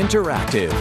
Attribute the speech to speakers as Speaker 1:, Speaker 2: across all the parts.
Speaker 1: Interactive.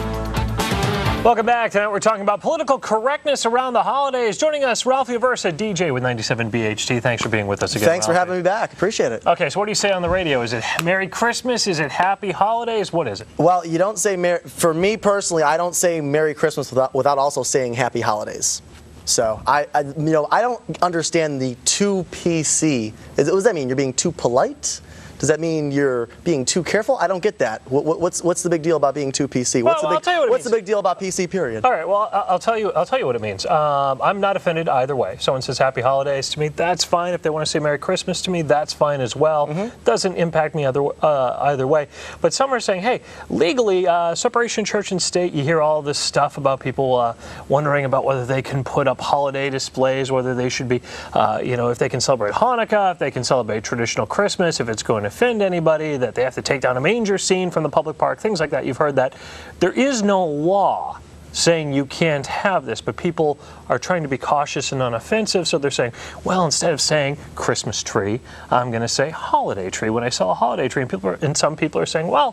Speaker 2: Welcome back. Tonight we're talking about political correctness around the holidays. Joining us, Ralphie Aversa, DJ with 97 BHT. Thanks for being with us again,
Speaker 3: Thanks for having me back. Appreciate it.
Speaker 2: Okay, so what do you say on the radio? Is it Merry Christmas? Is it Happy Holidays? What is it?
Speaker 3: Well, you don't say for me personally, I don't say Merry Christmas without also saying Happy Holidays. So I don't understand the too PC. What does that mean? You're being too polite? Does that mean you're being too careful? I don't get that. What's the big deal about being too PC? What's the big deal about PC, period?
Speaker 2: All right, well, I'll tell you what it means. I'm not offended either way. Someone says Happy Holidays to me, that's fine. If they want to say Merry Christmas to me, that's fine as well. Doesn't impact me either way. But some are saying, hey, legally, separation of church and state, you hear all this stuff about people wondering about whether they can put up holiday displays, whether they should be, if they can celebrate Hanukkah, if they can celebrate traditional Christmas, if it's going to offend anybody, that they have to take down a manger scene from the public park, things like that. You've heard that. There is no law saying you can't have this, but people are trying to be cautious and unoffensive, so they're saying, well, instead of saying Christmas tree, I'm going to say holiday tree when I sell a holiday tree. And some people are saying, well,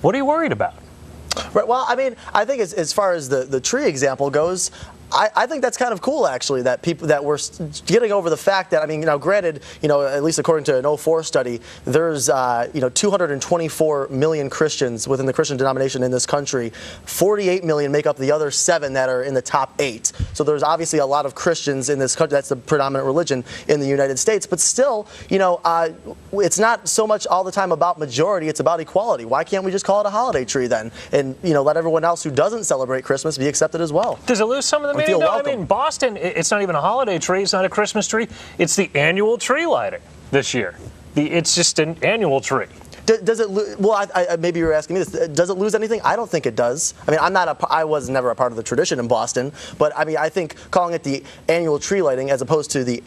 Speaker 2: what are you worried about?
Speaker 3: Right. Well, I mean, I think as far as the tree example goes, I think that's kind of cool, actually, that we're getting over the fact that, granted, at least according to an 04 study, there's, 224 million Christians within the Christian denomination in this country. 48 million make up the other 7 that are in the top 8. So there's obviously a lot of Christians in this country. That's the predominant religion in the United States. But still, it's not so much all the time about majority. It's about equality. Why can't we just call it a holiday tree then? And, let everyone else who doesn't celebrate Christmas be accepted as well.
Speaker 2: Does it lose some of the meaning? No, I mean, Boston, it's not even a holiday tree. It's not a Christmas tree. It's the annual tree lighting this year. It's just an annual tree.
Speaker 3: Does it lose? Well, maybe you're asking me this. Does it lose anything? I don't think it does. I mean, I was never a part of the tradition in Boston, but I think calling it the annual tree lighting as opposed to the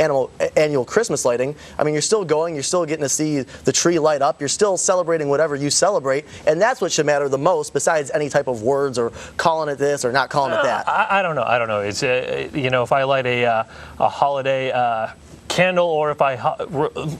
Speaker 3: annual Christmas lighting, you're still going, you're still getting to see the tree light up, you're still celebrating whatever you celebrate, and that's what should matter the most, besides any type of words or calling it this or not calling it that.
Speaker 2: I don't know. It's if I light a holiday candle or if I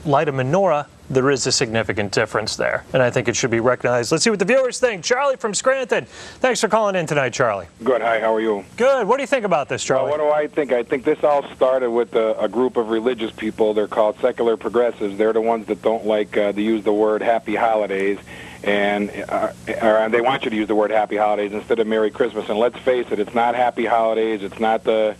Speaker 2: light a menorah, there is a significant difference there, and I think it should be recognized. Let's see what the viewers think. Charlie from Scranton. Thanks for calling in tonight, Charlie.
Speaker 4: Good. Hi, how are you?
Speaker 2: Good. What do you think about this, Charlie?
Speaker 4: Well, what do I think? I think this all started with a group of religious people. They're called secular progressives. They're the ones that don't like to use the word Happy Holidays, and they want you to use the word Happy Holidays instead of Merry Christmas. And let's face it, it's not Happy Holidays. It's not the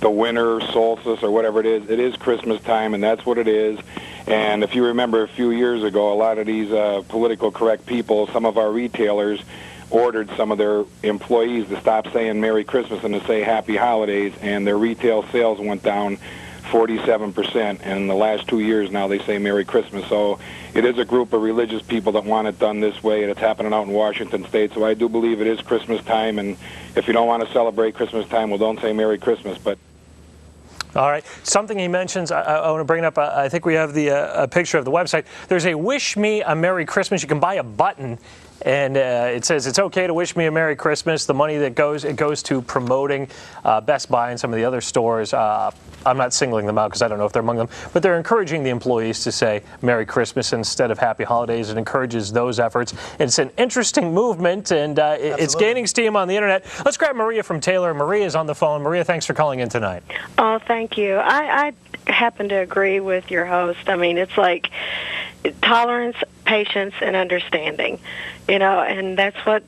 Speaker 4: winter solstice or whatever it is. It is Christmas time, and that's what it is. And if you remember a few years ago, a lot of these political correct people, some of our retailers, ordered some of their employees to stop saying Merry Christmas and to say Happy Holidays, and their retail sales went down 47%. And in the last 2 years now, they say Merry Christmas. So it is a group of religious people that want it done this way, and it's happening out in Washington State. So I do believe it is Christmas time, and if you don't want to celebrate Christmas time, well, don't say Merry Christmas. But
Speaker 2: all right. Something he mentions, I want to bring it up. I think we have a picture of the website. There's a Wish Me a Merry Christmas. You can buy a button, and it says it's okay to wish me a Merry Christmas. The money that goes to promoting Best Buy and some of the other stores. I'm not singling them out because I don't know if they're among them, but they're encouraging the employees to say Merry Christmas instead of Happy Holidays. It encourages those efforts. It's an interesting movement, and it's gaining steam on the internet. Let's grab Maria from Taylor. Maria is on the phone. Maria, thanks for calling in tonight.
Speaker 5: Oh, thank you. I happen to agree with your host. It's like tolerance, patience, and understanding, and that's what,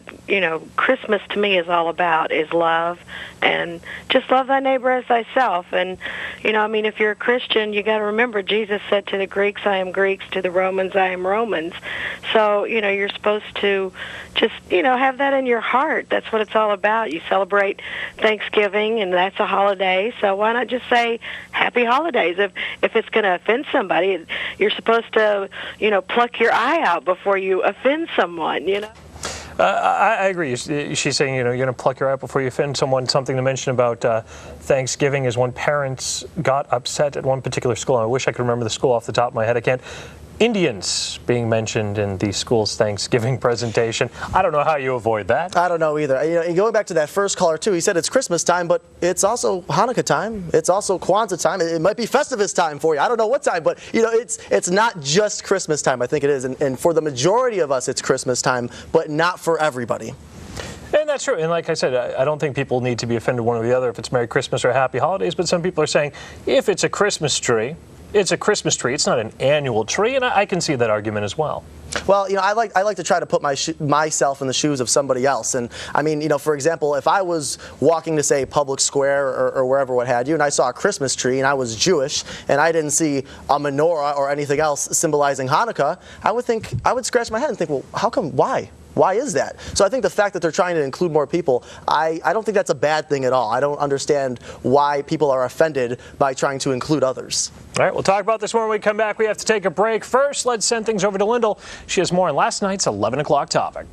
Speaker 5: Christmas to me is all about, is love, and just love thy neighbor as thyself. And, if you're a Christian, you got to remember Jesus said to the Greeks, I am Greeks, to the Romans, I am Romans. So, you're supposed to just, have that in your heart. That's what it's all about. You celebrate Thanksgiving, and that's a holiday, so why not just say Happy Holidays? If it's going to offend somebody, you're supposed to, pluck your eye out before you offend someone,
Speaker 2: I agree. She's saying, you're going to pluck your eye out before you offend someone. Something to mention about Thanksgiving is when parents got upset at one particular school. I wish I could remember the school off the top of my head. I can't. Indians being mentioned in the school's Thanksgiving presentation. I don't know how you avoid that.
Speaker 3: I don't know either. You know, and going back to that first caller too, he said it's Christmas time, but it's also Hanukkah time. It's also Kwanzaa time. It might be Festivus time for you. I don't know what time, but you know, it's not just Christmas time. I think it is, and for the majority of us, it's Christmas time, but not for everybody.
Speaker 2: And that's true. And like I said, I don't think people need to be offended one or the other if it's Merry Christmas or Happy Holidays, but some people are saying if it's a Christmas tree, it's a Christmas tree. It's not an annual tree, and I can see that argument as well.
Speaker 3: Well, you know, I like to try to put myself in the shoes of somebody else. And I mean, you know, for example, if I was walking to, say, Public Square or wherever, what have you, and I saw a Christmas tree and I was Jewish and I didn't see a menorah or anything else symbolizing Hanukkah, I would scratch my head and think, well, how come? Why? Why is that? So I think the fact that they're trying to include more people, I don't think that's a bad thing at all. I don't understand why people are offended by trying to include others.
Speaker 2: All right, we'll talk about this more when we come back. We have to take a break. First, let's send things over to Lyndall. She has more on last night's 11 o'clock topic.